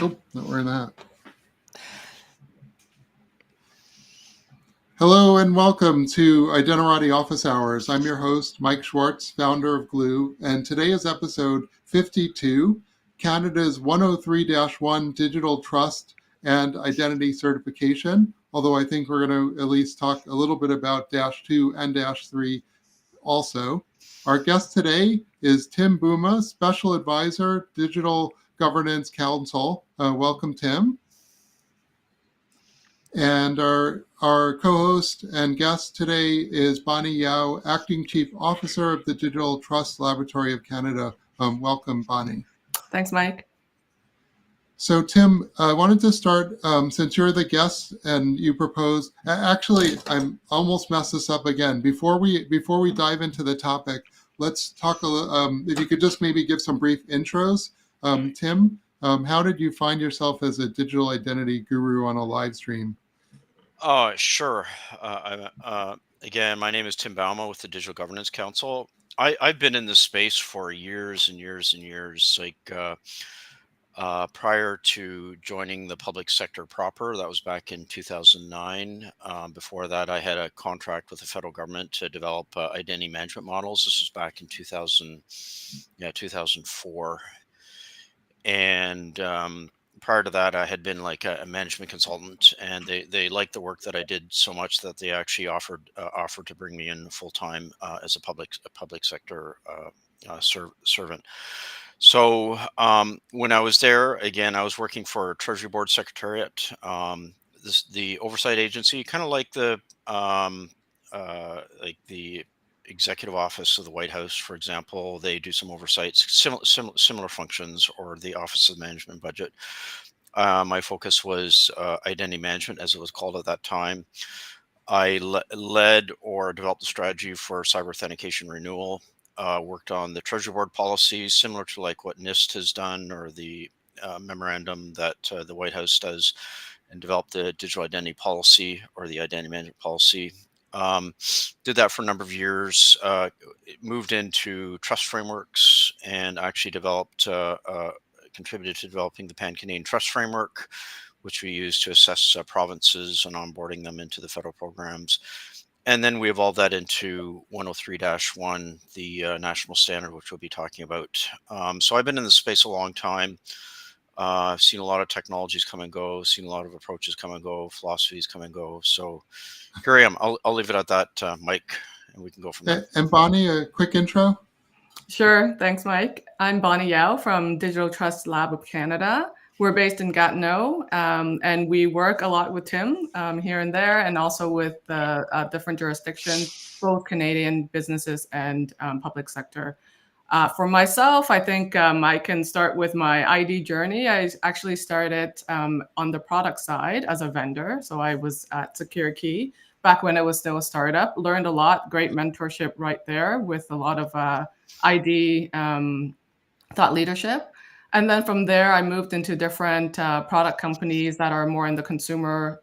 Nope, not wearing that. Hello and welcome to Identity Office Hours. I'm your host, Mike Schwartz, founder of Glue, and today is episode 52, Canada's 103-1 Digital Trust and Identity Certification, although I think we're going to at least talk a little bit about Dash 2 and Dash 3 also. Our guest today is Tim Bouma, Special Advisor, Digital Governance Council. Welcome, Tim. And our co-host and guest today is Bonnie Yao, Acting Chief Officer of the Digital Trust Laboratory of Canada. Welcome, Bonnie. Thanks, Mike. So, Tim, I wanted to start, since you're the guest and you proposed, actually, I'm almost messed this up again. Before we dive into the topic, let's talk a little, if you could just maybe give some brief intros. Tim, how did you find yourself as a digital identity guru on a live stream? Sure. Again, my name is Tim Bouma with the Digital Governance Council. I've been in this space for years and years and years. Prior to joining the public sector proper, that was back in 2009. Before that, I had a contract with the federal government to develop identity management models. This was back in 2004. And prior to that, I had been like a management consultant, and they liked the work that I did so much that they actually offered to bring me in full time as a public sector servant. So when I was there, again, I was working for Treasury Board Secretariat, the oversight agency, kind of like the executive office of the White House, for example. They do some oversights, similar functions, or the Office of Management Budget. My focus was identity management, as it was called at that time. I led or developed the strategy for cyber authentication renewal, worked on the Treasury Board policies, similar to like what NIST has done, or the memorandum that the White House does, and developed the digital identity policy, or the identity management policy. Did that for a number of years, moved into trust frameworks, and actually contributed to developing the Pan-Canadian Trust Framework, which we use to assess provinces and onboarding them into the federal programs. And then we evolved that into 103-1, the national standard, which we'll be talking about. So I've been in this space a long time. I've seen a lot of technologies come and go, seen a lot of approaches come and go, philosophies come and go. So here I am. I'll leave it at that, Mike, and we can go from there. And Bonnie, a quick intro? Sure. Thanks, Mike. I'm Bonnie Yao from Digital Trust Lab of Canada. We're based in Gatineau, and we work a lot with Tim here and there, and also with different jurisdictions, both Canadian businesses and public sector. For myself, I think I can start with my ID journey. I actually started on the product side as a vendor. So I was at Secure Key back when it was still a startup, learned a lot, great mentorship right there with a lot of ID thought leadership. And then from there, I moved into different product companies that are more in the consumer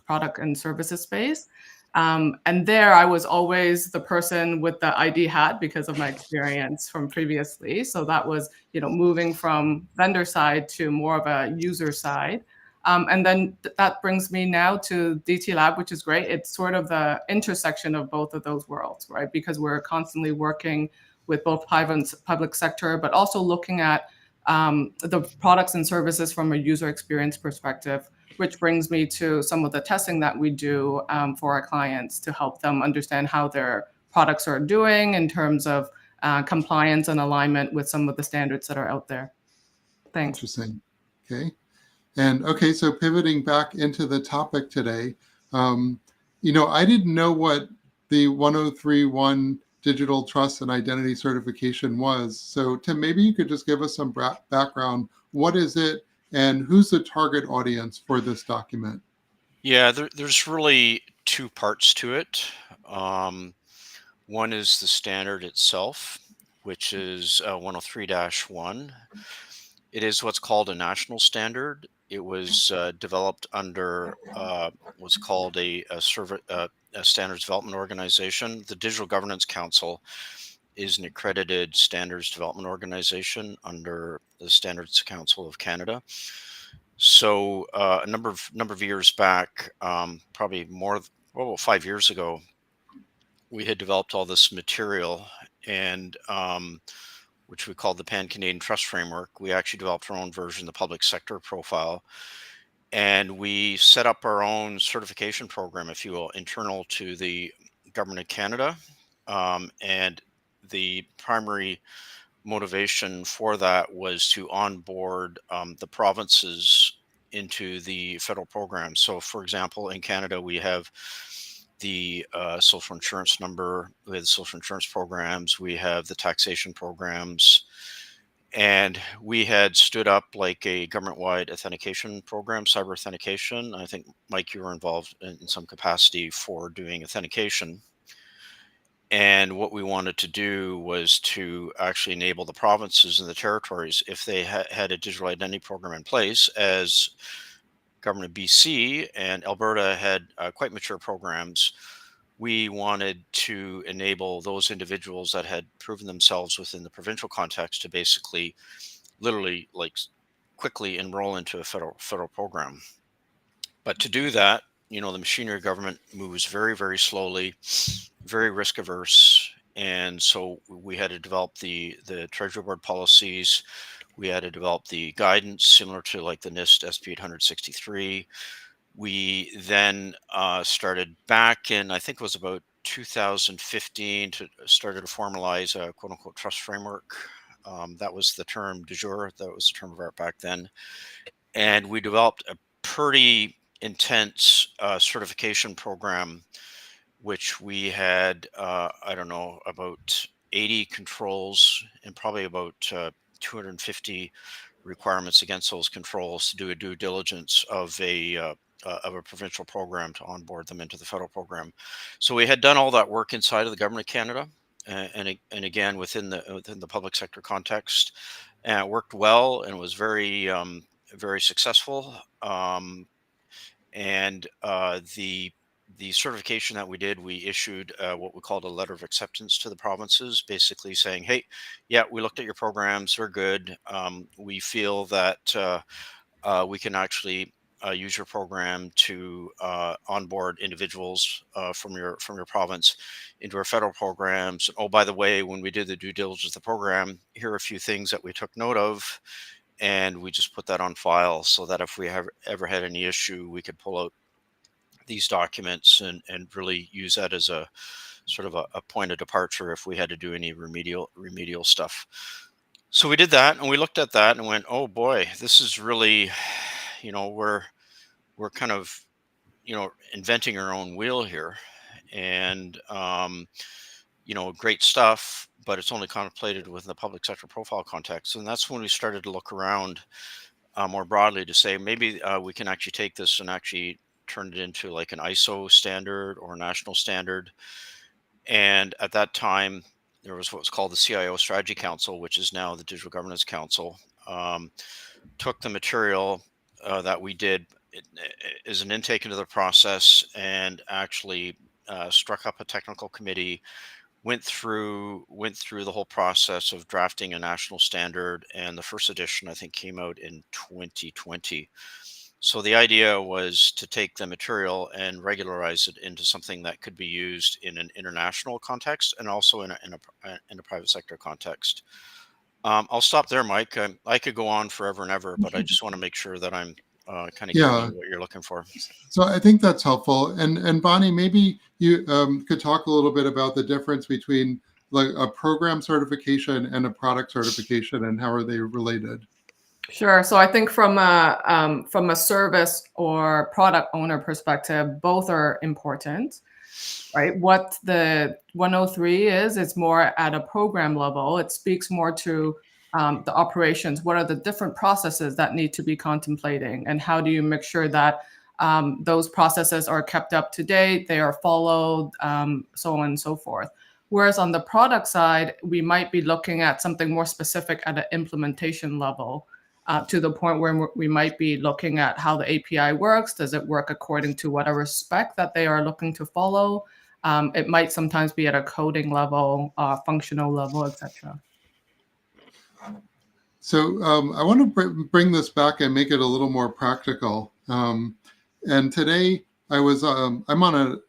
product and services space. And there I was always the person with the ID hat because of my experience from previously. So that was, moving from vendor side to more of a user side. And then that brings me now to DT Lab, which is great. It's sort of the intersection of both of those worlds, right? Because we're constantly working with both private and public sector, but also looking at the products and services from a user experience perspective, which brings me to some of the testing that we do for our clients to help them understand how their products are doing in terms of compliance and alignment with some of the standards that are out there. Thanks. Interesting. Okay. And okay, so pivoting back into the topic today, I didn't know what the 103-1 Digital Trust and Identity Certification was. So Tim, maybe you could just give us some background. What is it, and who's the target audience for this document? Yeah, there's really two parts to it. One is the standard itself, which is 103-1. It is what's called a national standard. It was developed under what's called a standards development organization. The Digital Governance Council is an accredited standards development organization under the Standards Council of Canada. So a number of years back, probably more, well, 5 years ago, we had developed all this material, and which we called the Pan Canadian Trust Framework. We actually developed our own version, the public sector profile, and we set up our own certification program, if you will, internal to the Government of Canada. And the primary motivation for that was to onboard the provinces into the federal program. So, for example, in Canada, we have the social insurance number, we have the social insurance programs, we have the taxation programs, and we had stood up like a government-wide authentication program, cyber authentication. I think, Mike, you were involved in some capacity for doing authentication. And what we wanted to do was to actually enable the provinces and the territories, if they had a digital identity program in place, as Government of BC and Alberta had quite mature programs. We wanted to enable those individuals that had proven themselves within the provincial context to basically, literally, like, quickly enroll into a federal program. But to do that, the machinery of government moves very, very slowly, very risk averse. And so we had to develop the Treasury Board policies. We had to develop the guidance similar to like the NIST SP 863. We then started back in, I think it was about 2015, started to formalize a quote unquote trust framework. That was the term du jour. That was the term of art back then. And we developed a pretty intense certification program, which we had, I don't know, about 80 controls and probably about 250 requirements against those controls to do a due diligence of a provincial program to onboard them into the federal program. So we had done all that work inside of the Government of Canada, and again within the public sector context, and it worked well and was very very successful. And the certification that we did, we issued what we called a letter of acceptance to the provinces, basically saying, hey, yeah, we looked at your programs, they're good. We feel that we can actually use your program to onboard individuals from your province into our federal programs. Oh, by the way, when we did the due diligence of the program, here are a few things that we took note of, and we just put that on file so that if we have ever had any issue, we could pull out these documents and really use that as a sort of a point of departure if we had to do any remedial stuff. So we did that, and we looked at that and went, oh boy, this is really, we're kind of, inventing our own wheel here, and great stuff, but it's only contemplated within the public sector profile context. And that's when we started to look around more broadly to say maybe we can actually take this and actually turn it into like an ISO standard or a national standard. And at that time, there was what was called the CIO Strategy Council, which is now the Digital Governance Council, took the material that we did as an intake into the process and actually struck up a technical committee, went through the whole process of drafting a national standard, and the first edition I think came out in 2020. So the idea was to take the material and regularize it into something that could be used in an international context and also in a private sector context. I'll stop there, Mike. I could go on forever and ever, but I just want to make sure that I'm kind of giving Yeah. you what you're looking for. So I think that's helpful. And Bonnie, maybe you could talk a little bit about the difference between like a program certification and a product certification, and how are they related? Sure. So I think from a service or product owner perspective, both are important, right? What the 103 is, it's more at a program level. It speaks more to the operations. What are the different processes that need to be contemplating, and how do you make sure that those processes are kept up to date, they are followed, so on and so forth. Whereas on the product side, we might be looking at something more specific at an implementation level. To the point where we might be looking at how the API works. Does it work according to whatever spec that they are looking to follow? It might sometimes be at a coding level, functional level, etc. So I want to bring this back and make it a little more practical. And today I'm on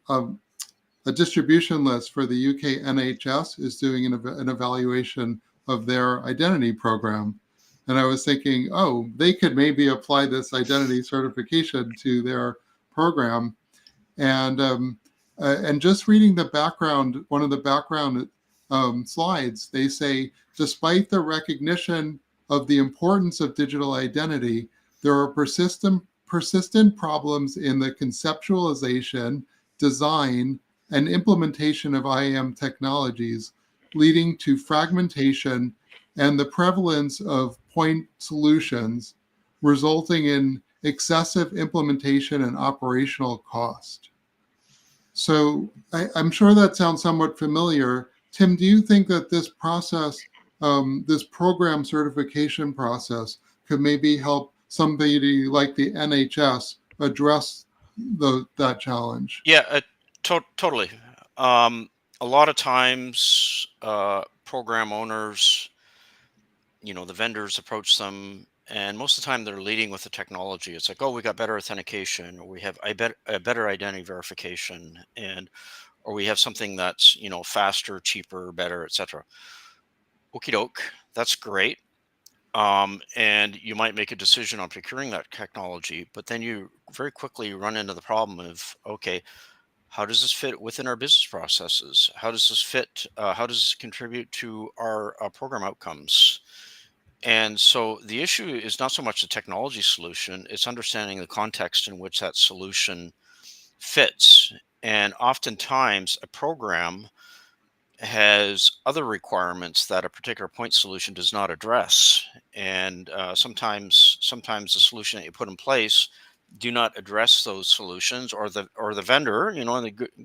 a distribution list for the UK NHS is doing an evaluation of their identity program. And I was thinking, oh, they could maybe apply this identity certification to their program. And just reading the background, one of the background slides, they say, despite the recognition of the importance of digital identity, there are persistent problems in the conceptualization, design, and implementation of IAM technologies, leading to fragmentation and the prevalence of point solutions, resulting in excessive implementation and operational cost. So I'm sure that sounds somewhat familiar. Tim, do you think that this process, this program certification process, could maybe help somebody like the NHS address that challenge? Yeah, totally. Um, a lot of times, program owners, the vendors approach them, and most of the time they're leading with the technology. It's like, oh, we got better authentication, or we have a better identity verification, and or we have something that's faster, cheaper, better, etc. Okie doke, that's great. And you might make a decision on procuring that technology, but then you very quickly run into the problem of, okay, how does this fit within our business processes? How does this fit? How does this contribute to our program outcomes? And so the issue is not so much the technology solution, it's understanding the context in which that solution fits. And oftentimes, a program has other requirements that a particular point solution does not address. And sometimes the solution that you put in place do not address those solutions, or the vendor,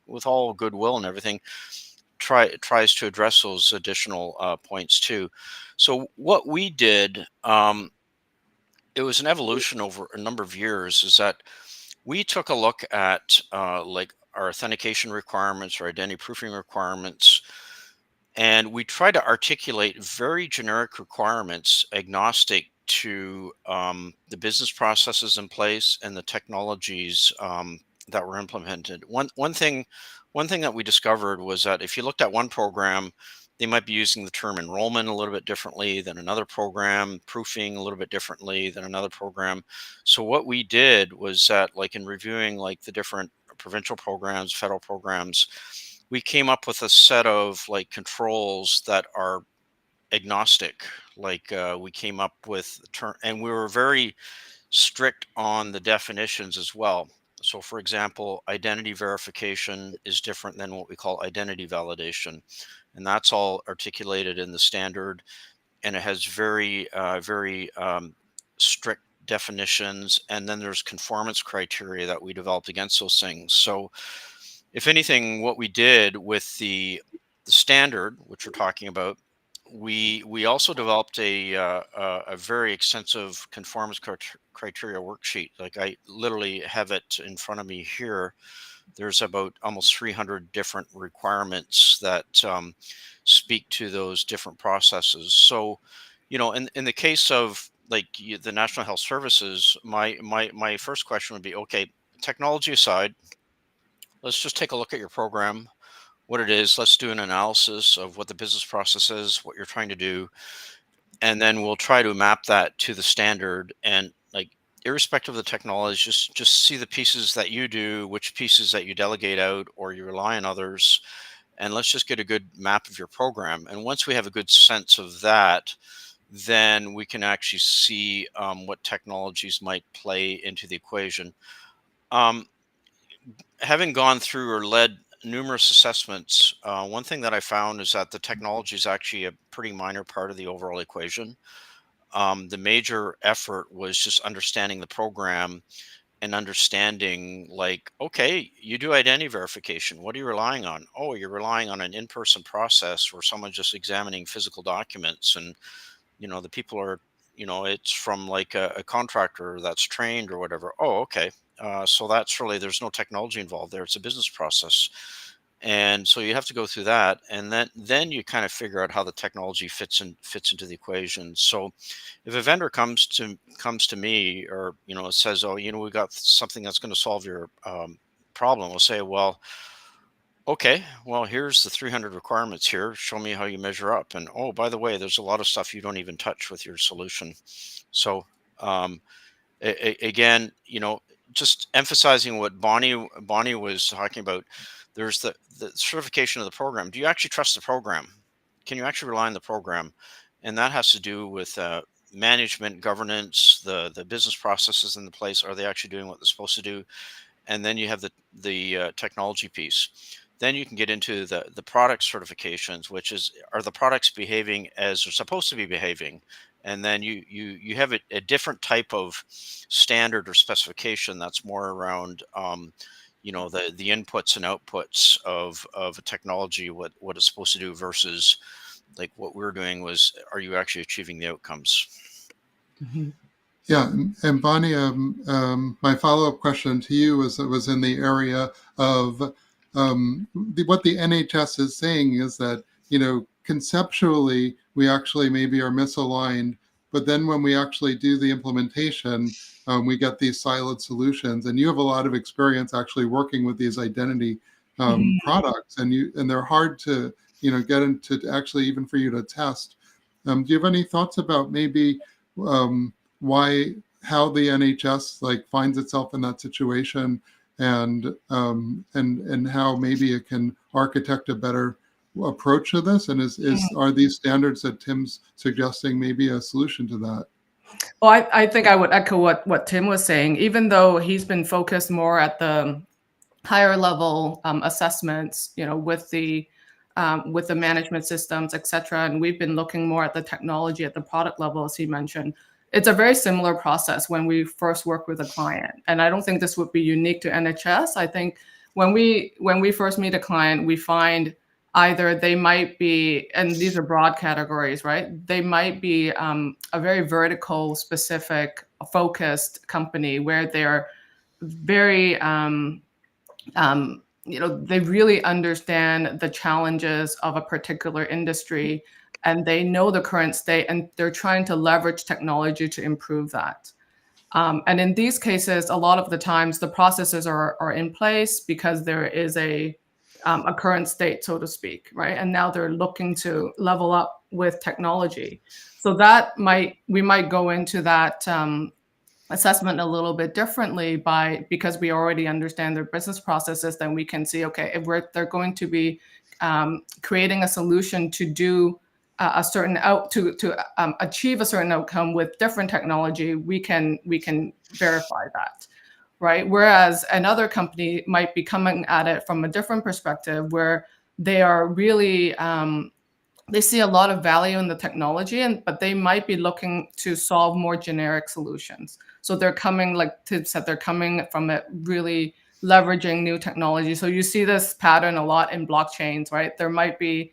with all goodwill and everything, tries to address those additional points too. So what we did, it was an evolution over a number of years, is that we took a look at like our authentication requirements or identity proofing requirements, and we try to articulate very generic requirements agnostic to the business processes in place and the technologies that were implemented. One thing that we discovered was that if you looked at one program, they might be using the term enrollment a little bit differently than another program, proofing a little bit differently than another program. So what we did was that, like in reviewing like the different provincial programs, federal programs, we came up with a set of like controls that are agnostic. Like we came up with term, and we were very strict on the definitions as well. So, for example, identity verification is different than what we call identity validation, and that's all articulated in the standard, and it has very strict definitions. And then there's conformance criteria that we developed against those things. So, if anything, what we did with the standard, which we're talking about, we also developed a very extensive conformance criteria worksheet. Like I literally have it in front of me here. There's about almost 300 different requirements that speak to those different processes. So, in the case of like the National Health Services, my first question would be, okay, technology aside, let's just take a look at your program, what it is. Let's do an analysis of what the business process is, what you're trying to do, and then we'll try to map that to the standard. And like, irrespective of the technology, just see the pieces that you do, which pieces that you delegate out or you rely on others, and let's just get a good map of your program. And once we have a good sense of that, then we can actually see what technologies might play into the equation. Um, Having gone through or led numerous assessments, one thing that I found is that the technology is actually a pretty minor part of the overall equation. The major effort was just understanding the program and understanding, like, okay, you do identity verification. What are you relying on? Oh, you're relying on an in-person process where someone's just examining physical documents, and the people are, it's from like a contractor that's trained or whatever. Oh, okay. So that's really, there's no technology involved there. It's a business process. And so you have to go through that, and then you kind of figure out how the technology fits into the equation. So if a vendor comes to me, or says, oh, we got something that's going to solve your problem, we'll say, well, okay, well, here's the 300 requirements here. Show me how you measure up. And oh, by the way, there's a lot of stuff you don't even touch with your solution. So um, again, just emphasizing what Bonnie was talking about. There's the certification of the program. Do you actually trust the program? Can you actually rely on the program? And that has to do with management, governance, the business processes in the place. Are they actually doing what they're supposed to do? And then you have the technology piece. Then you can get into the product certifications, which is, are the products behaving as they're supposed to be behaving? And then you have a different type of standard or specification that's more around the inputs and outputs of a technology, what it's supposed to do, versus like what we're doing was, are you actually achieving the outcomes? Mhm. Yeah, and Bonnie, my follow-up question to you was in the area of what the NHS is saying is that, conceptually, we actually maybe are misaligned, but then when we actually do the implementation, we get these siloed solutions. And you have a lot of experience actually working with these identity products, and they're hard to, get into actually even for you to test. Do you have any thoughts about maybe um, why how the NHS like finds itself in that situation, and how maybe it can architect a better approach to this, and is are these standards that Tim's suggesting maybe a solution to that? Well, I think I would echo what Tim was saying. Even though he's been focused more at the higher level assessments, with the management systems, et cetera, and we've been looking more at the technology at the product level, as he mentioned. It's a very similar process when we first work with a client, and I don't think this would be unique to NHS. I think when we first meet a client, we find either they might be, and these are broad categories, right? They might be a very vertical, specific, focused company where they're very they really understand the challenges of a particular industry, and they know the current state, and they're trying to leverage technology to improve that. And in these cases, a lot of the times the processes are in place because there is a current state, so to speak, right? And now they're looking to level up with technology. So we might go into that assessment a little bit differently because we already understand their business processes. Then we can see, okay, if they're going to be creating a solution to do a certain achieve a certain outcome with different technology, we can verify that, right? Whereas another company might be coming at it from a different perspective, where they are really they see a lot of value in the technology, but they might be looking to solve more generic solutions. So they're coming, like Tim said, they're coming from it really leveraging new technology. So you see this pattern a lot in blockchains, right? There might be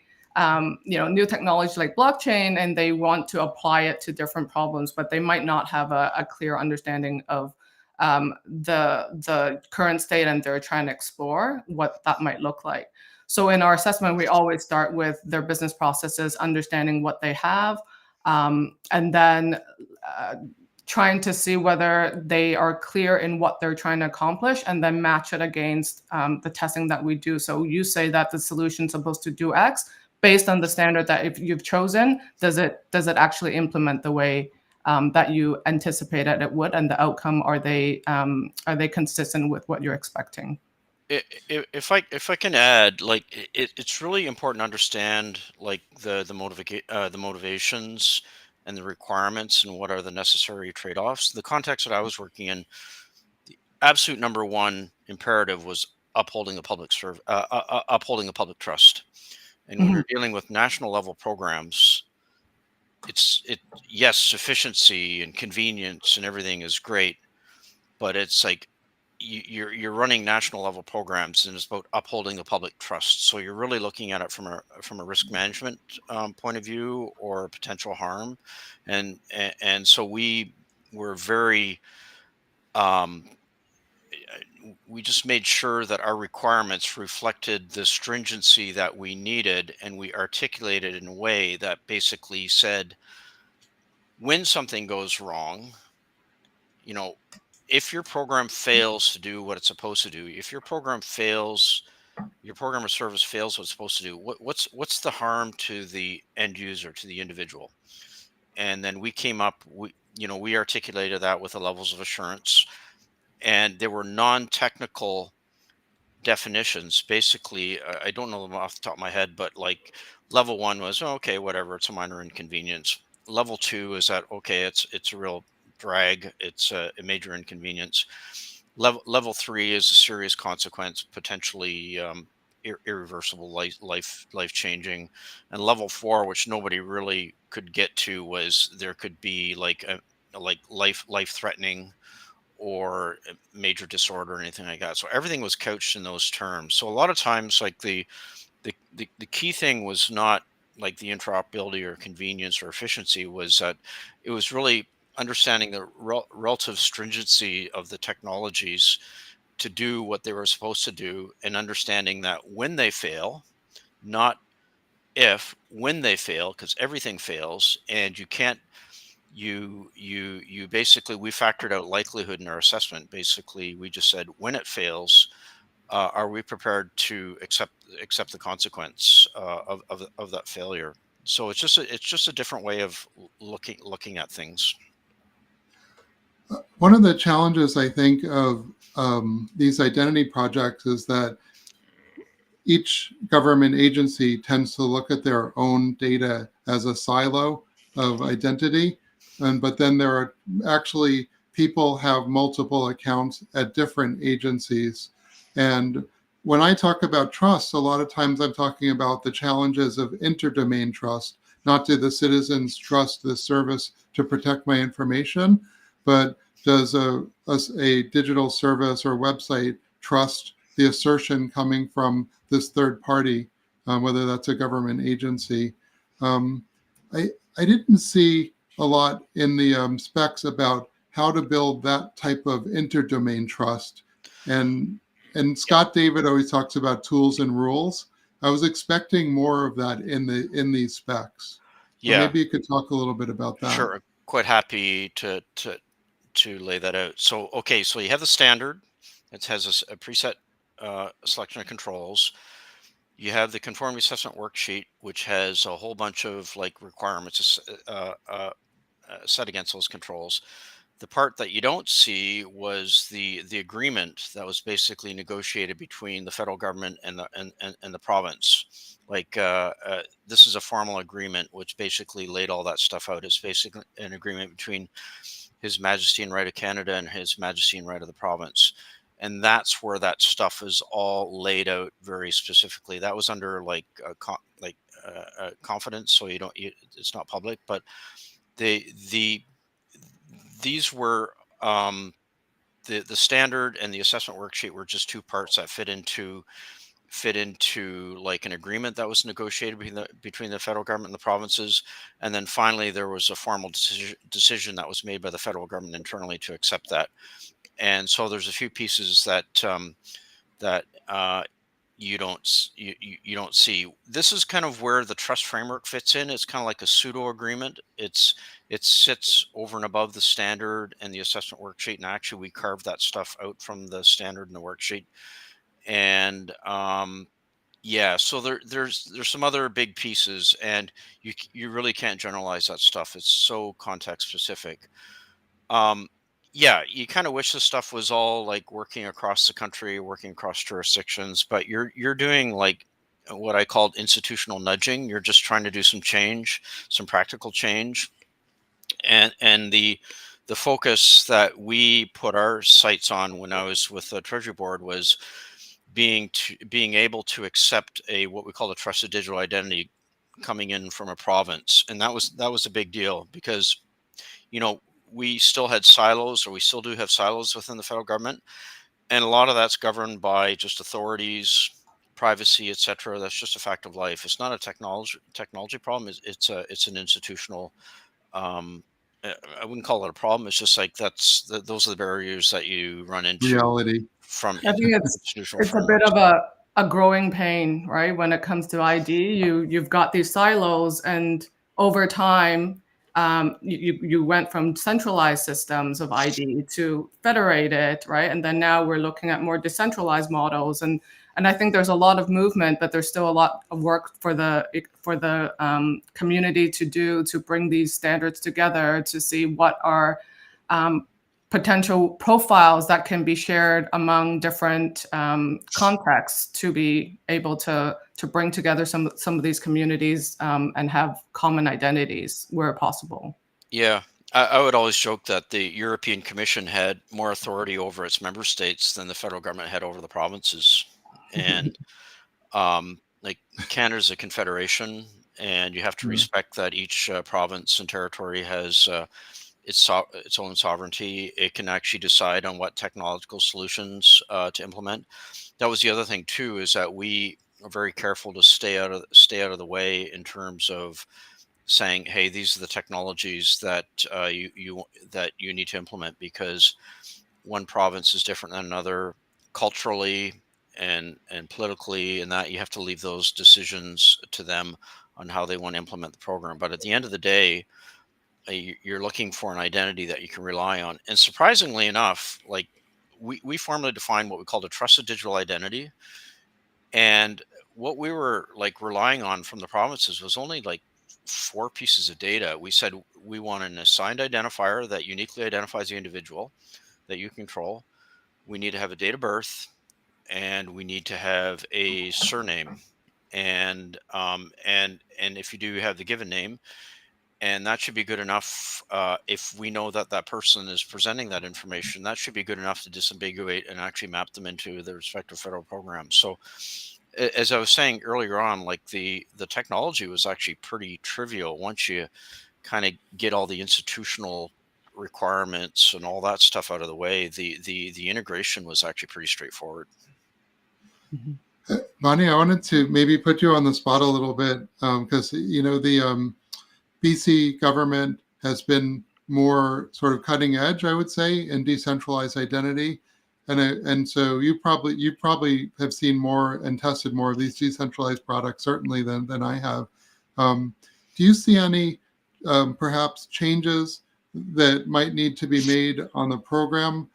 new technology like blockchain, and they want to apply it to different problems, but they might not have a clear understanding of the current state, and they're trying to explore what that might look like. So in our assessment, we always start with their business processes, understanding what they have, and then trying to see whether they are clear in what they're trying to accomplish, and then match it against the testing that we do. So you say that the solution's supposed to do X. Based on the standard that if you've chosen, does it actually implement the way that you anticipated it would, and the outcome, are they consistent with what you're expecting? If I can add, like, it's really important to understand, like, the motivations and the requirements, and what are the necessary trade-offs. The context that I was working in, the absolute number one imperative was upholding the public trust. And when Mhm. you're dealing with national level programs, yes, sufficiency and convenience and everything is great, but it's like, you're running national level programs, and it's about upholding the public trust. So you're really looking at it from a risk management point of view, or potential harm. And so we were very um, we just made sure that our requirements reflected the stringency that we needed, and we articulated in a way that basically said, when something goes wrong, if your program fails to do what it's supposed to do, if your program fails, your program or service fails what it's supposed to do, what's the harm to the end user, to the individual? And then we came up, we articulated that with the levels of assurance, and there were non-technical definitions. Basically, I don't know them off the top of my head, but like level 1 was, oh, okay, whatever, it's a minor inconvenience. Level 2 is that, okay, it's a real drag, it's a major inconvenience. Level 3 is a serious consequence, potentially irreversible, life changing. And level 4, which nobody really could get to, was there could be like life threatening or a major disorder or anything like that. So everything was couched in those terms. So a lot of times, like the key thing was not like the interoperability or convenience or efficiency, was that it was really understanding the relative stringency of the technologies to do what they were supposed to do, and understanding that when they fail, not if, when they fail, because everything fails, and you can't, you basically, we factored out likelihood in our assessment. Basically, we just said, when it fails, are we prepared to accept the consequence of that failure? So it's just a different way of looking at things. One of the challenges I think of these identity projects is that each government agency tends to look at their own data as a silo of identity. But then there are actually people have multiple accounts at different agencies. And when I talk about trust, a lot of times I'm talking about the challenges of interdomain trust. Not do the citizens trust the service to protect my information, but does a digital service or website trust the assertion coming from this third party, whether that's a government agency? Um, I didn't see a lot in the specs about how to build that type of interdomain trust. And Scott David always talks about tools and rules. I was expecting more of that in these specs. So Yeah, maybe you could talk a little bit about that. sure. Quite happy to lay that out. So, okay, so you have the standard. It has a preset selection of controls. You have the conformity assessment worksheet, which has a whole bunch of like requirements set against those controls. The part that you don't see was the agreement that was basically negotiated between the federal government and the province. Like this is a formal agreement which basically laid all that stuff out. It's basically an agreement between His Majesty and Right of Canada and His Majesty and Right of the province. And that's where that stuff is all laid out very specifically. That was under like confidence, so it's not public. But these were the standard and the assessment worksheet were just two parts that fit into like an agreement that was negotiated between the federal government and the provinces. And then finally there was a formal decision that was made by the federal government internally to accept that. And so there's a few pieces that you don't see. This is kind of where the trust framework fits in. It's kind of like a pseudo agreement. It sits over and above the standard and the assessment worksheet, and actually we carved that stuff out from the standard and the worksheet. And yeah, so there's some other big pieces, and you really can't generalize that stuff. It's so context specific. Yeah, you kind of wish this stuff was all like working across the country, working across jurisdictions, but you're doing like what I called institutional nudging. You're just trying to do some change, some practical change. And the focus that we put our sights on when I was with the Treasury Board was being able to accept what we call a trusted digital identity coming in from a province. And that was a big deal because, we still had silos, or we still do have silos within the federal government. And a lot of that's governed by just authorities, privacy, et cetera. That's just a fact of life. It's not a technology problem. It's an institutional, I wouldn't call it a problem. It's just like those are the barriers that you run into. Reality. from I think institutional it's a bit frameworks. of a growing pain, right? When it comes to ID, you've got these silos, and over time, you went from centralized systems of ID to federated, right? And then now we're looking at more decentralized models, and I think there's a lot of movement, but there's still a lot of work for the community to do to bring these standards together to see what are potential profiles that can be shared among different contexts to be able to bring together some of these communities and have common identities where possible. Yeah, I would always joke that the European Commission had more authority over its member states than the federal government had over the provinces. And like Canada's a confederation, and you have to respect that each province and territory has its own sovereignty. It can actually decide on what technological solutions to implement. That was the other thing too, is that we are very careful to stay out of the way in terms of saying, "Hey, these are the technologies that that you need to implement," because one province is different than another culturally and politically, and that you have to leave those decisions to them on how they want to implement the program. But at the end of the day, you're looking for an identity that you can rely on. And surprisingly enough, like we formally define what we called a trusted digital identity. And what we were like relying on from the provinces was only like 4 pieces of data. We said we want an assigned identifier that uniquely identifies the individual that you control. We need to have a date of birth, and we need to have a surname. And if you do have the given name, and that should be good enough. If we know that that person is presenting that information, that should be good enough to disambiguate and actually map them into the respective federal programs. So as I was saying earlier on, like the technology was actually pretty trivial once you kind of get all the institutional requirements and all that stuff out of the way. The integration was actually pretty straightforward. Bonnie, I wanted to maybe put you on the spot a little bit because the BC government has been more sort of cutting edge, I would say, in decentralized identity. And so you probably have seen more and tested more of these decentralized products certainly than I have. Do you see any perhaps changes that might need to be made on the program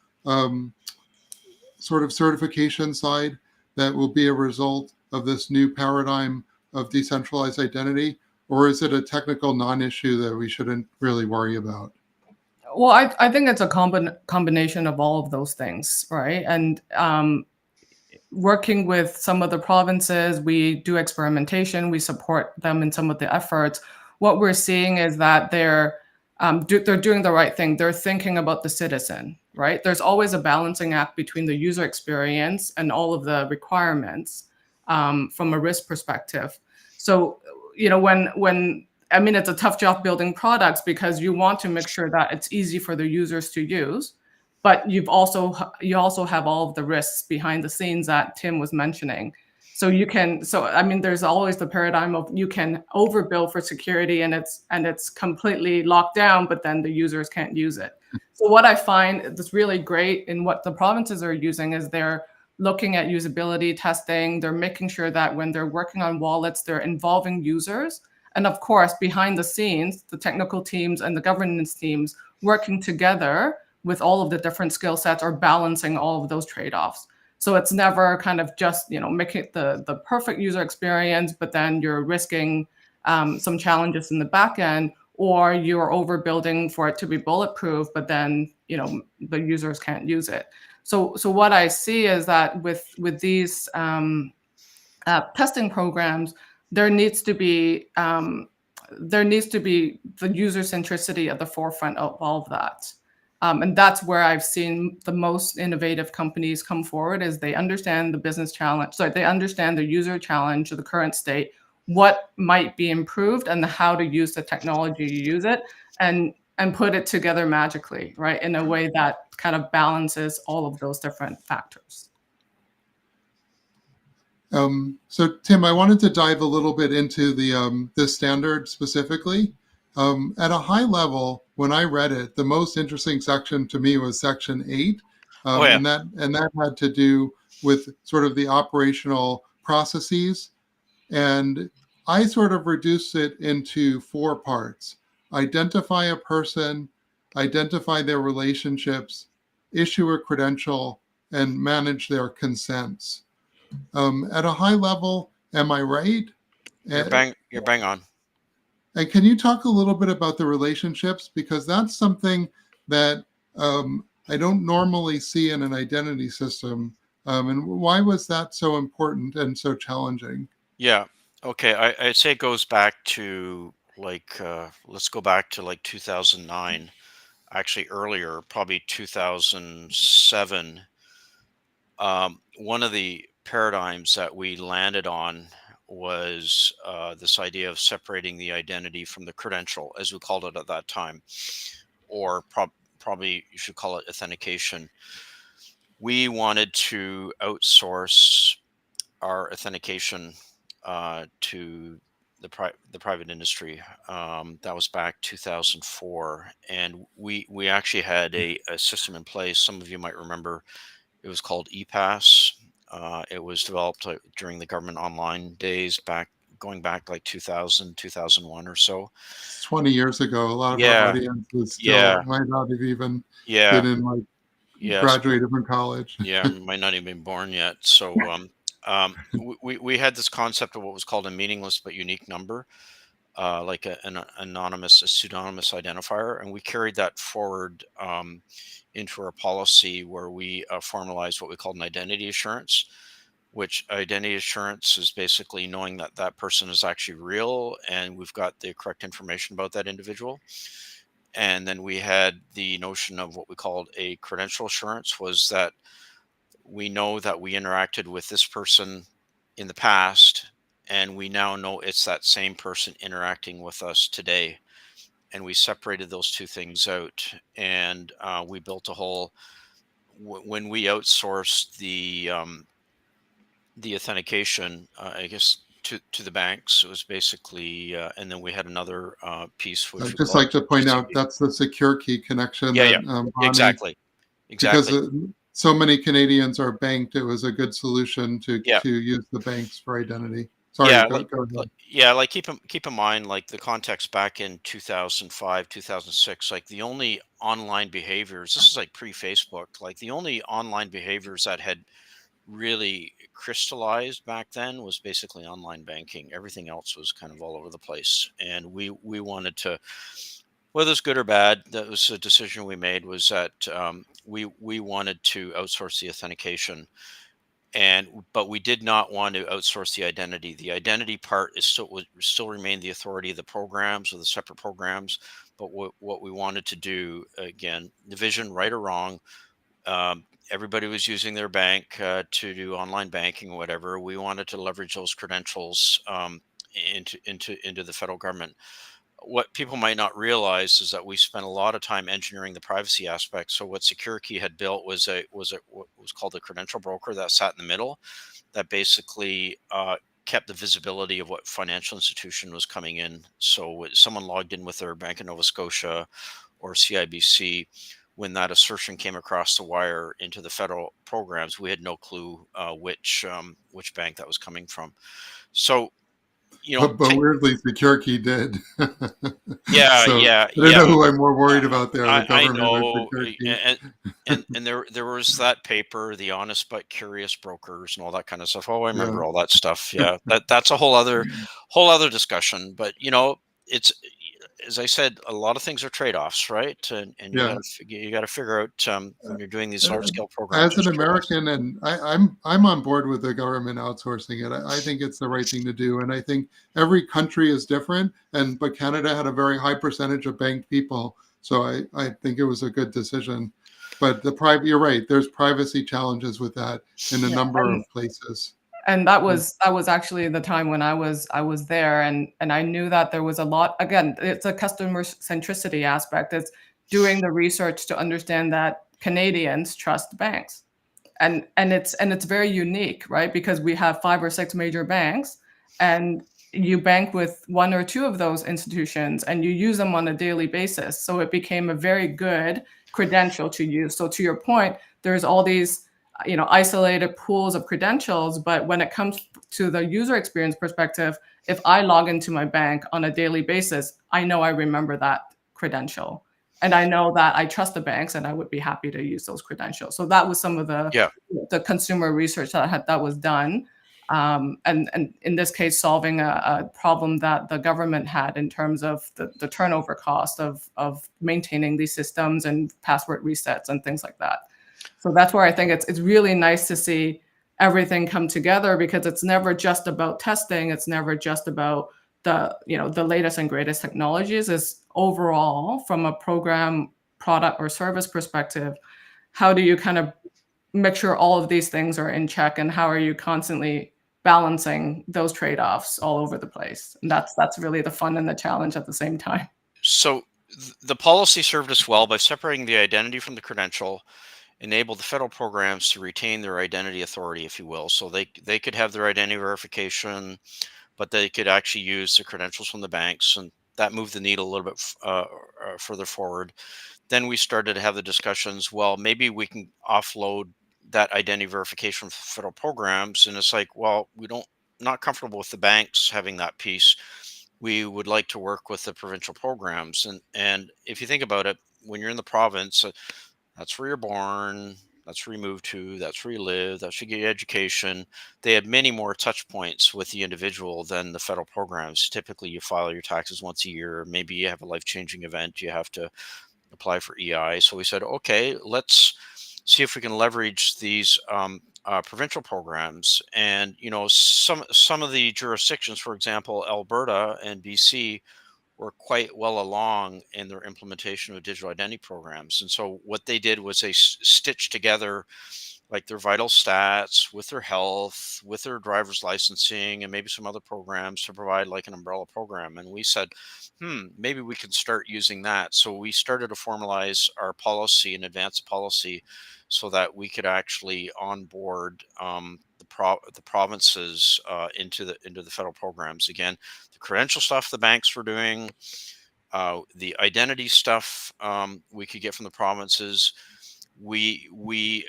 sort of certification side that will be a result of this new paradigm of decentralized identity? Or is it a technical non-issue that we shouldn't really worry about? Well, I think it's a combination of all of those things, right? And working with some of the provinces, we do experimentation, we support them in some of the efforts. What we're seeing is that they're doing the right thing. They're thinking about the citizen, right? There's always a balancing act between the user experience and all of the requirements from a risk perspective. So, when I mean, it's a tough job building products because you want to make sure that it's easy for the users to use, but you also have all of the risks behind the scenes that Tim was mentioning. So I mean, there's always the paradigm of you can overbill for security and it's completely locked down, but then the users can't use it. So what I find that's really great in what the provinces are using is they're looking at usability testing. They're making sure that when they're working on wallets, they're involving users. And of course, behind the scenes, the technical teams and the governance teams working together with all of the different skill sets are balancing all of those trade-offs. So it's never kind of just, making the perfect user experience, but then you're risking some challenges in the back end, or you're overbuilding for it to be bulletproof, but then, the users can't use it. So what I see is that with these testing programs, there needs to be the user centricity at the forefront of all of that. And that's where I've seen the most innovative companies come forward is they understand the business challenge. So they understand the user challenge of the current state, what might be improved and how to use the technology to use it and put it together magically, right? In a way that kind of balances all of those different factors. So Tim, I wanted to dive a little bit into the standard specifically. At a high level, when I read it, the most interesting section to me was section 8, Oh yeah. And that had to do with sort of the operational processes. And I sort of reduce it into 4 parts: identify a person, identify their relationships, issue a credential, and manage their consents. At a high level, am I right? Uh, You're bang on. and can you talk a little bit about the relationships? Because that's something that I don't normally see in an identity system. And why was that so important and so challenging? Yeah. Okay. I'd say it goes back to let's go back to like 2009, actually earlier, probably 2007. One of the paradigms that we landed on was this idea of separating the identity from the credential, as we called it at that time, or probably you should call it authentication. We wanted to outsource our authentication to the private industry. That was back 2004, and we actually had a system in place. Some of you might remember it was called ePass. It was developed during the government online days going back like 2000, 2001 or so. It's 20 years ago. A lot of our Yeah, audience is yeah, still might not have even yeah, been in like yeah. graduated from college. Yeah, might not even been born yet. So we had this concept of what was called a meaningless but unique number, like a pseudonymous identifier, and we carried that forward into our policy where we formalized what we called an identity assurance. Which identity assurance is basically knowing that that person is actually real and we've got the correct information about that individual. And then we had the notion of what we called a credential assurance, was that we know that we interacted with this person in the past, and we now know it's that same person interacting with us today. And we separated those two things out, and we built a whole. When we outsourced the authentication, I guess to the banks, it was basically, and then we had another piece which I'd we just called like to point out GCP. that's the secure key connection Yeah, that yeah, Bonnie, exactly, because exactly. so many Canadians are banked, it was a good solution Yeah, to use the banks for identity. Sorry, yeah, go ahead. yeah, like keep in mind, like the context back in 2005, 2006, like the only online behaviors. This is like pre-Facebook. Like the only online behaviors that had really crystallized back then was basically online banking. Everything else was kind of all over the place, and we wanted to, whether it's good or bad, that was a decision we made, was that we wanted to outsource the authentication, and but we did not want to outsource the identity. The identity part is still would still remain the authority of the programs or the separate programs. But what we wanted to do, again, the vision, right or wrong, everybody was using their bank to do online banking or whatever. We wanted to leverage those credentials into the federal government. What people might not realize is that we spent a lot of time engineering the privacy aspect. So what SecureKey had built was what was called a credential broker that sat in the middle, that basically kept the visibility of what financial institution was coming in. So when someone logged in with their Bank of Nova Scotia or CIBC, when that assertion came across the wire into the federal programs, we had no clue which bank that was coming from. So, you know, But weirdly, secure key did. yeah, So yeah, I don't know yeah. who I'm more Uh, worried about there, the I government or know, secure key. and there was that paper, the honest but curious brokers, and all that kind of stuff. Oh, I Yeah. remember all that stuff. Yeah, that's a whole other discussion. But it's, as I said, a lot of things are trade-offs, right? And Yeah. you got to figure out when you're doing these Uh, large-scale programs, as an there's trade-offs. American, and I'm on board with the government outsourcing it. I think it's the right thing to do, and I think every country is different. But Canada had a very high percentage of banked people, so I think it was a good decision. But you're right. There's privacy challenges with that in a Yeah, number of places. and that was actually the time when I was there, and I knew that there was a lot. Again, it's a customer centricity aspect. It's doing the research to understand that Canadians trust banks, and it's very unique, right? Because we have 5 or 6 major banks, and you bank with 1 or 2 of those institutions, and you use them on a daily basis. So it became a very good credential to use. So to your point, there's all these isolated pools of credentials, but when it comes to the user experience perspective, if I log into my bank on a daily basis, I know I remember that credential. And I know that I trust the banks and I would be happy to use those credentials. So that was some of the consumer research that was done. And in this case, solving a problem that the government had in terms of the turnover cost of maintaining these systems and password resets and things like that. So that's where I think it's really nice to see everything come together, because it's never just about testing. It's never just about the latest and greatest technologies. Is overall, from a program, product, or service perspective, how do you kind of make sure all of these things are in check, and how are you constantly balancing those trade-offs all over the place? And that's really the fun and the challenge at the same time. So the policy served us well by separating the identity from the credential, enabled the federal programs to retain their identity authority, if you will. So they could have their identity verification, but they could actually use the credentials from the banks, and that moved the needle a little bit further forward. Then we started to have the discussions. Well, maybe we can offload that identity verification from federal programs, and it's like, well, we don't not comfortable with the banks having that piece. We would like to work with the provincial programs, and if you think about it, when you're in the province, that's where you're born. That's where you move to. That's where you live. That's where you get your education. They had many more touch points with the individual than the federal programs. Typically, you file your taxes once a year. Maybe you have a life-changing event. You have to apply for EI. So we said, okay, let's see if we can leverage these provincial programs. And some of the jurisdictions, for example, Alberta and BC, were quite well along in their implementation of digital identity programs. And so what they did was they stitched together like their vital stats with their health, with their driver's licensing, and maybe some other programs to provide like an umbrella program. And we said, maybe we can start using that. So we started to formalize our policy and advance policy so that we could actually onboard the provinces into the federal programs. Again, the credential stuff the banks were doing, the identity stuff we could get from the provinces. We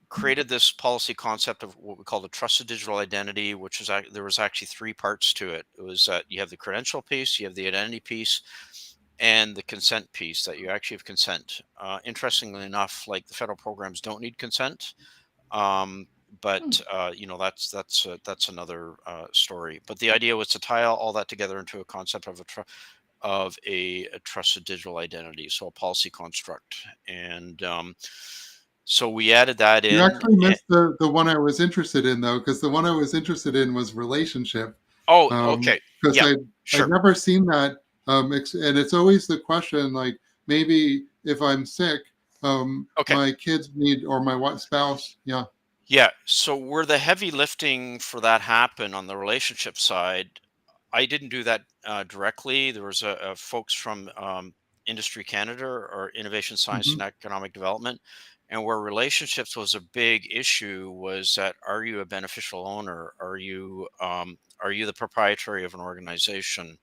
created this policy concept of what we call the trusted digital identity, which is there was actually three parts to it. It was you have the credential piece, you have the identity piece, and the consent piece, that you actually have consent. Interestingly enough, like the federal programs don't need consent. But that's another story. But the idea was to tie all that together into a concept of a trusted digital identity, so a policy construct. And so we added that in. You actually missed the one I was interested in, though, because the one I was interested in was relationship. Oh, okay. Because Yeah, I'd sure. never seen that. And it's always the question, like, maybe if I'm sick, Okay. my kids need, or my spouse. Yeah. Yeah. So where the heavy lifting for that happened on the relationship side, I didn't do that directly. There was a folks from Industry Canada, or Innovation, Science, Hmm. and Economic Development, and where relationships was a big issue was that, are you a beneficial owner? Are you the proprietary of an organization?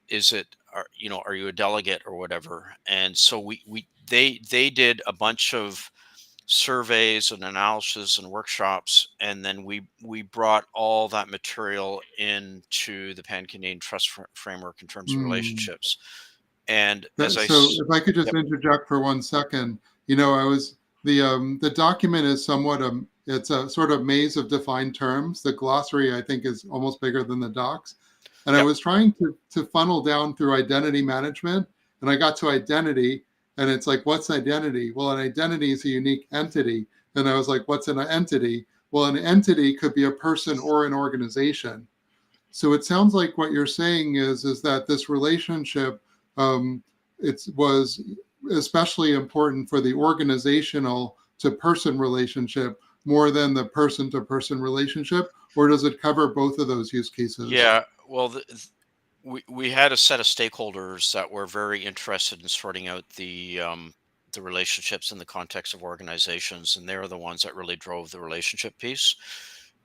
Is it are you a delegate or whatever? And so they did a bunch of surveys and analysis and workshops, and then we brought all that material into the Pan Canadian Trust framework in terms of Mm. relationships. And So if I could just yep, interject for 1 second, I was the document is somewhat it's a sort of maze of defined terms. The glossary, I think, is almost bigger than the docs. And I yep, was trying to funnel down through identity management, and I got to identity, and it's like, what's identity? Well, an identity is a unique entity. And I was like, what's an entity? Well, an entity could be a person or an organization. So it sounds like what you're saying is that this relationship, it was especially important for the organizational to person relationship more than the person to person relationship, or does it cover both of those use cases? yeah. Well, we had a set of stakeholders that were very interested in sorting out the relationships in the context of organizations, and they were the ones that really drove the relationship piece.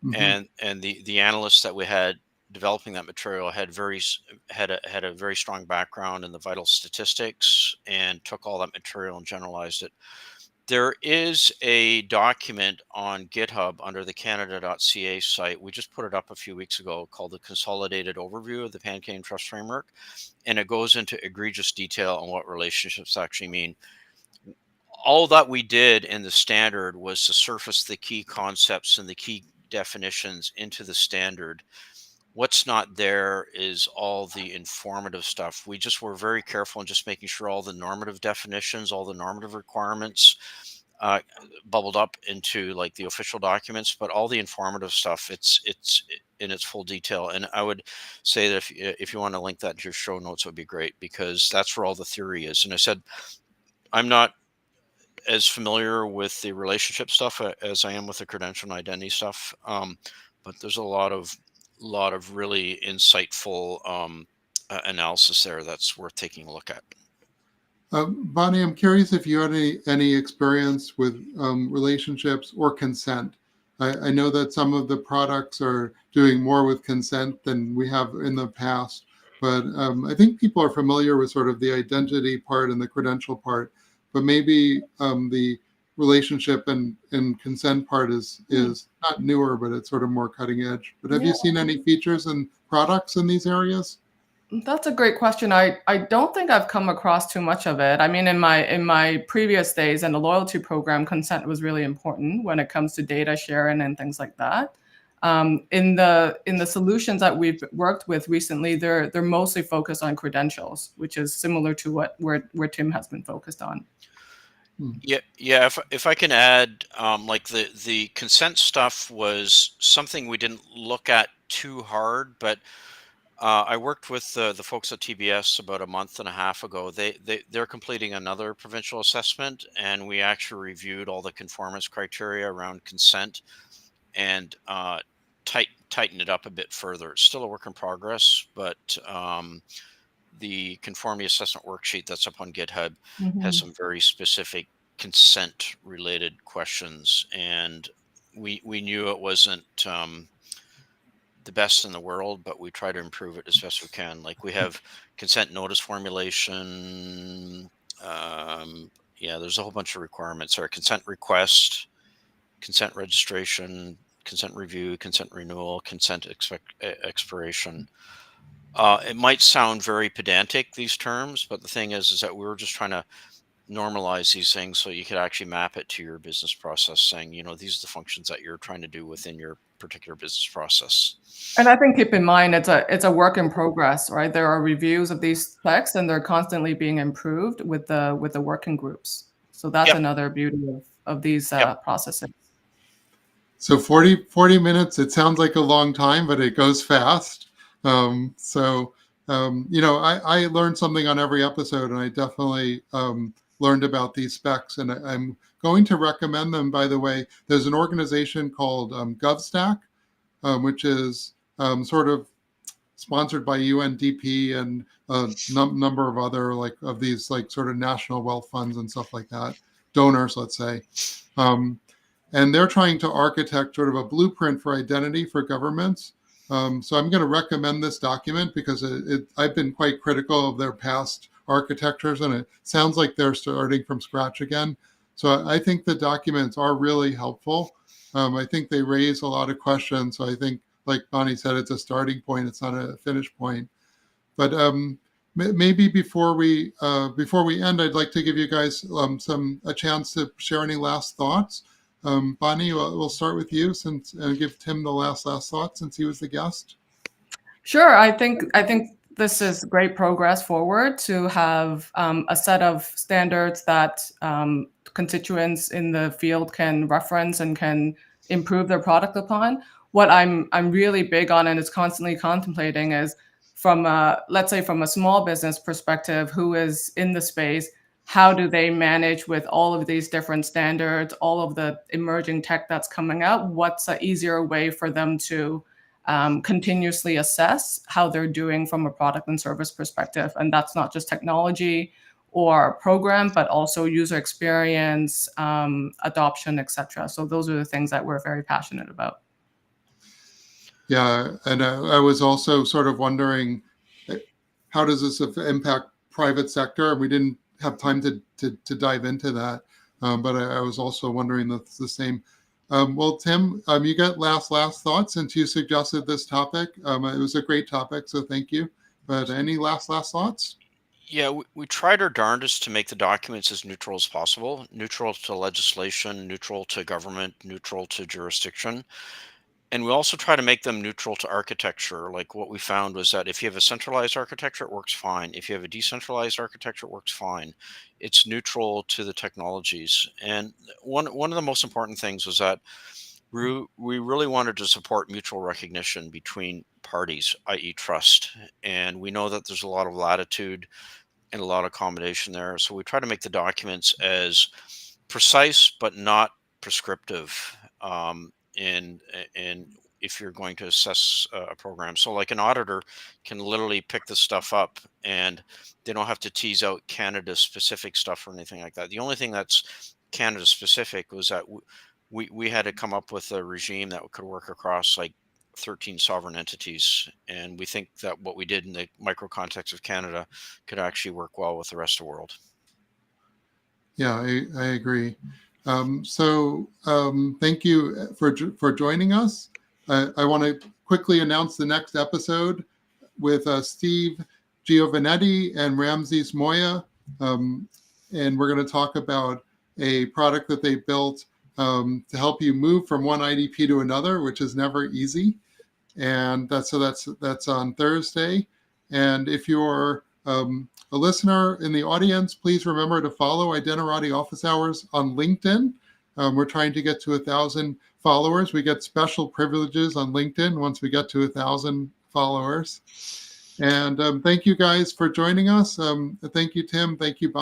Hmm. And the analysts that we had developing that material had a very strong background in the vital statistics and took all that material and generalized it. There is a document on GitHub under the Canada.ca site. We just put it up a few weeks ago, called the Consolidated Overview of the Pan-Canadian Trust Framework, and it goes into egregious detail on what relationships actually mean. All that we did in the standard was to surface the key concepts and the key definitions into the standard. What's not there is all the informative stuff. We just were very careful in just making sure all the normative definitions, all the normative requirements bubbled up into like the official documents, but all the informative stuff, it's in its full detail. And I would say that if you want to link that to your show notes, it would be great, because that's where all the theory is. And I said, I'm not as familiar with the relationship stuff as I am with the credential and identity stuff, but there's a lot of really insightful analysis there that's worth taking a look at. Bonnie, I'm curious if you had any experience with relationships or consent. I know that some of the products are doing more with consent than we have in the past, but I think people are familiar with sort of the identity part and the credential part, but maybe the relationship and consent part is not newer, but it's sort of more cutting edge. But have you seen any features and products in these areas? That's a great question. I don't think I've come across too much of it. I mean, in my previous days in the loyalty program, consent was really important when it comes to data sharing and things like that. In the solutions that we've worked with recently, they're mostly focused on credentials, which is similar to where Tim has been focused on. Yeah. If I can add, like the consent stuff was something we didn't look at too hard, but I worked with the folks at TBS about a month and a half ago. They're completing another provincial assessment, and we actually reviewed all the conformance criteria around consent and tightened it up a bit further. It's still a work in progress, but the conformity assessment worksheet that's up on GitHub has some very specific consent related questions, and we knew it wasn't the best in the world, but we try to improve it as best we can. Like, we have consent notice formulation. There's a whole bunch of requirements. Our consent request, consent registration, consent review, consent renewal, consent expiration. It might sound very pedantic, these terms, but the thing is that we were just trying to normalize these things so you could actually map it to your business process, saying, these are the functions that you're trying to do within your particular business process. And I think, keep in mind, it's a work in progress, right? There are reviews of these specs, and they're constantly being improved with the working groups. So that's another beauty of these processes. So 40 minutes, it sounds like a long time, but it goes fast. I learned something on every episode, and I definitely learned about these specs, and I'm going to recommend them. By the way, there's an organization called GovStack, which is sort of sponsored by UNDP and a number of other of these sort of national wealth funds and stuff like that, donors, let's say. And they're trying to architect sort of a blueprint for identity for governments. So I'm going to recommend this document because I've been quite critical of their past architectures, and it sounds like they're starting from scratch again. So I think the documents are really helpful. I think they raise a lot of questions. So I think, like Bonnie said, it's a starting point. It's not a finish point. But maybe before we end, I'd like to give you guys a chance to share any last thoughts. Bonnie, we'll start with you and give Tim the last thoughts since he was the guest. Sure. I think this is great progress forward to have a set of standards that constituents in the field can reference and can improve their product upon. What I'm really big on and is constantly contemplating is let's say from a small business perspective, who is in the space, how do they manage with all of these different standards, all of the emerging tech that's coming out? What's an easier way for them to continuously assess how they're doing from a product and service perspective? And that's not just technology or program, but also user experience, adoption, etc. So those are the things that we're very passionate about. Yeah, and I was also sort of wondering, how does this impact private sector? And we didn't have time to dive into that, but I was also wondering the same. Well, Tim, you got last thoughts since you suggested this topic. It was a great topic, so thank you. But any last thoughts? Yeah, we tried our darndest to make the documents as neutral as possible, neutral to legislation, neutral to government, neutral to jurisdiction. And we also try to make them neutral to architecture. Like what we found was that if you have a centralized architecture, it works fine. If you have a decentralized architecture, it works fine. It's neutral to the technologies. And one of the most important things was that we really wanted to support mutual recognition between parties, i.e., trust. And we know that there's a lot of latitude and a lot of accommodation there. So we try to make the documents as precise but not prescriptive. In if you're going to assess a program, so like an auditor can literally pick this stuff up, and they don't have to tease out Canada specific stuff or anything like that. The only thing that's Canada specific was that we had to come up with a regime that could work across like 13 sovereign entities, and we think that what we did in the micro context of Canada could actually work well with the rest of the world. Yeah, I agree. Thank you for joining us. I want to quickly announce the next episode with Steve Giovanetti and Ramses Moya, and we're going to talk about a product that they built to help you move from one IDP to another, which is never easy. And that's on Thursday. And if you're a listener in the audience, please remember to follow Identirati Office Hours on LinkedIn. We're trying to get to 1,000 followers. We get special privileges on LinkedIn once we get to 1,000 followers. And thank you guys for joining us. Thank you, Tim. Thank you, Bob.